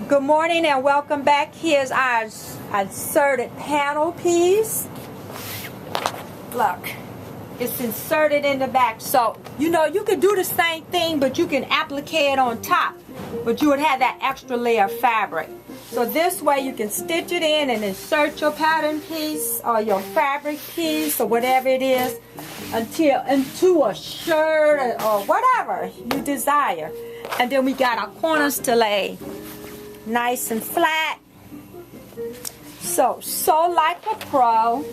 Good morning and welcome back. Here's our inserted panel piece. Look, it's inserted in the back. So, you know, you can do the same thing, but you can applique it on top. But you would have that extra layer of fabric. So this way you can stitch it in and insert your pattern piece or your fabric piece or whatever it is into a shirt or whatever you desire. And then we got our corners to lay nice and flat. So like a pro,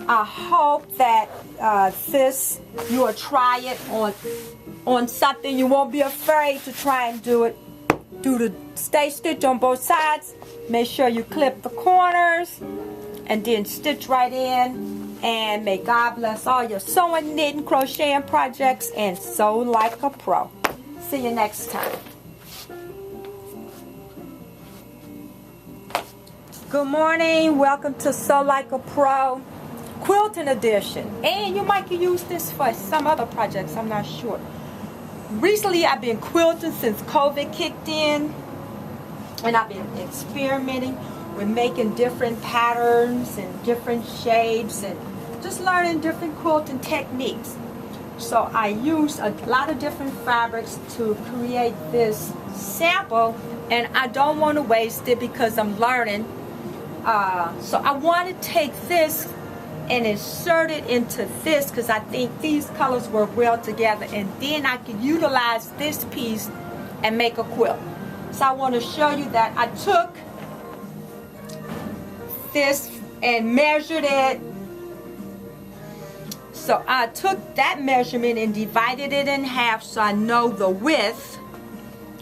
I hope that you will try it on something. You won't be afraid to try and do it. Do the stay stitch on both sides. Make sure you clip the corners and then stitch right in. And may God bless all your sewing, knitting, crocheting projects, and sew like a pro. See you next time. Good morning, welcome to Sew Like a Pro Quilting Edition. And you might use this for some other projects, I'm not sure. Recently I've been quilting since COVID kicked in, and I've been experimenting with making different patterns and different shapes and just learning different quilting techniques. So I used a lot of different fabrics to create this sample, and I don't want to waste it because I'm learning. So I want to take this and insert it into this because I think these colors work well together, and then I can utilize this piece and make a quilt. So I want to show you that I took this and measured it. So I took that measurement and divided it in half so I know the width,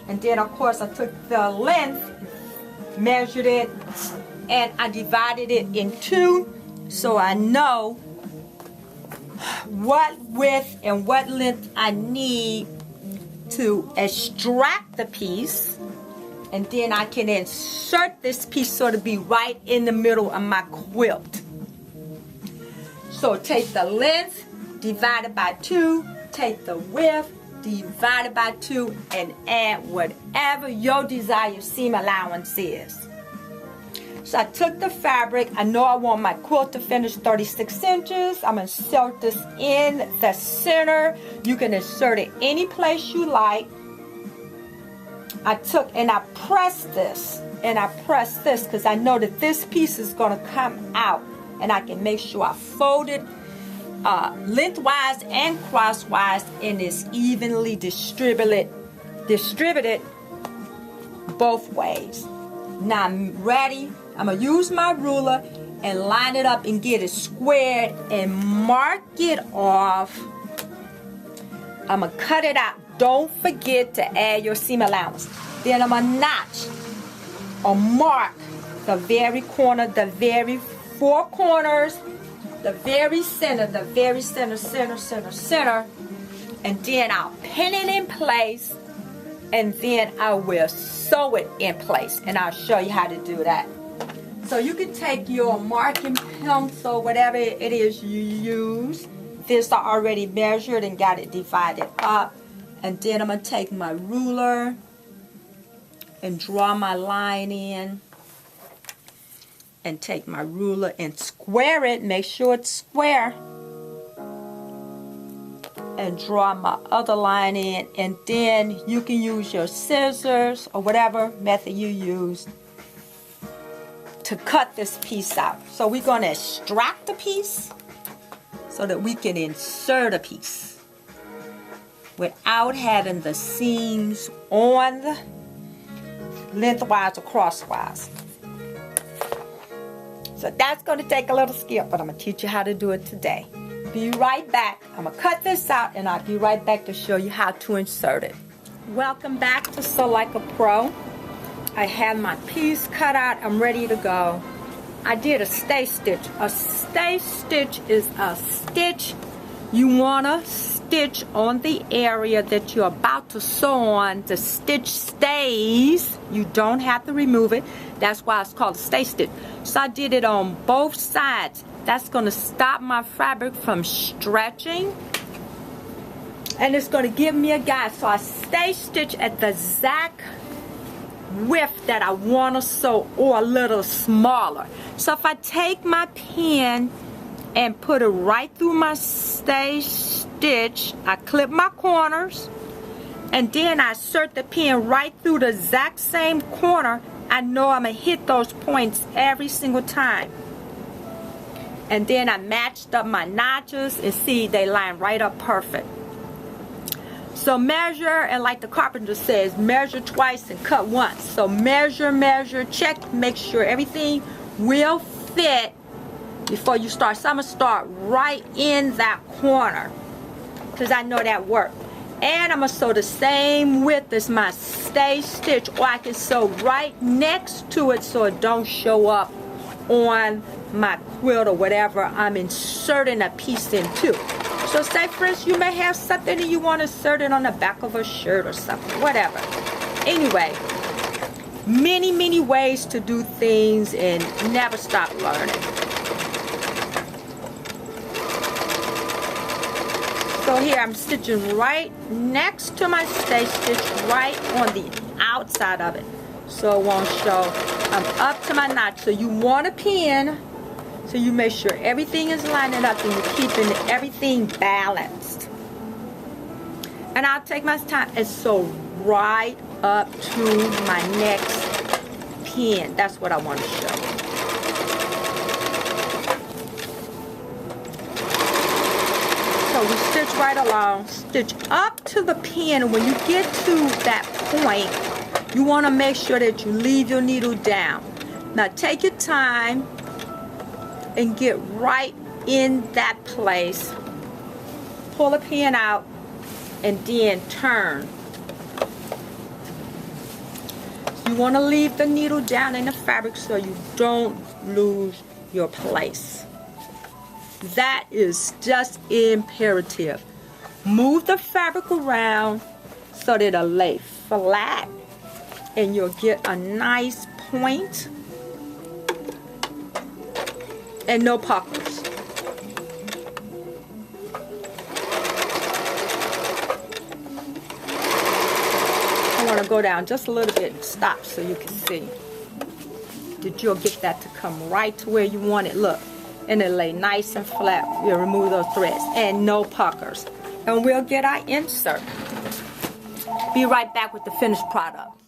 and then of course I took the length, measured it, and I divided it in two so I know what width and what length I need to extract the piece, and then I can insert this piece so to be right in the middle of my quilt. So take the length, divide it by 2, take the width, divide it by 2, and add whatever your desired seam allowance is. So I took the fabric. I know I want my quilt to finish 36 inches. I'm going to insert this in the center. You can insert it any place you like. I took and I pressed this. And I pressed this because I know that this piece is going to come out. And I can make sure I fold it lengthwise and crosswise, and it's evenly distributed both ways. Now I'm ready. I'm going to use my ruler and line it up and get it squared and mark it off. I'm going to cut it out. Don't forget to add your seam allowance. Then I'm going to notch or mark the very corner, the very 4 corners, the very center, center. And then I'll pin it in place, and then I will sew it in place, and I'll show you how to do that. So you can take your marking pencil, whatever it is you use. This I already measured and got it divided up. And then I'm going to take my ruler and draw my line in. And take my ruler and square it. Make sure it's square. And draw my other line in. And then you can use your scissors or whatever method you use to cut this piece out. So we're going to extract the piece so that we can insert a piece without having the seams on the lengthwise or crosswise. So that's going to take a little skill, but I'm going to teach you how to do it today. Be right back. I'm going to cut this out, and I'll be right back to show you how to insert it. Welcome back to Sew Like a Pro. I have my piece cut out. I'm ready to go. I did a stay stitch. A stay stitch is a stitch you want to stitch on the area that you're about to sew on. The stitch stays. You don't have to remove it. That's why it's called a stay stitch. So I did it on both sides. That's going to stop my fabric from stretching, and it's going to give me a guide. So I stay stitch at the exact width that I want to sew or a little smaller. So if I take my pen and put it right through my stay stitch, I clip my corners, and then I insert the pen right through the exact same corner. I know I'm going to hit those points every single time. And then I matched up my notches, and see, they line right up perfect. So measure, and like the carpenter says, measure twice and cut once. So measure, check, make sure everything will fit before you start. So I'm going to start right in that corner, because I know that worked. And I'm going to sew the same width as my stay stitch, or I can sew right next to it so it don't show up on my quilt or whatever I'm inserting a piece into. So say for instance you may have something and you want to insert it on the back of a shirt or something, whatever. Anyway, many ways to do things, and never stop learning. So here I'm stitching right next to my stay stitch, right on the outside of it, so it won't show. I'm up to my notch. So you want a pin, so you make sure everything is lining up and you're keeping everything balanced. And I'll take my time and sew right up to my next pin. That's what I want to show. So we stitch right along, stitch up to the pin, and when you get to that point, you want to make sure that you leave your needle down. Now take your time and get right in that place. Pull the pin out and then turn. You want to leave the needle down in the fabric so you don't lose your place. That is just imperative. Move the fabric around so that it'll lay flat and you'll get a nice point and no puckers. I want to go down just a little bit and stop so you can see that you'll get that to come right to where you want it. Look, and it'll lay nice and flat. We'll remove those threads and no puckers, and we'll get our insert. Be right back with the finished product.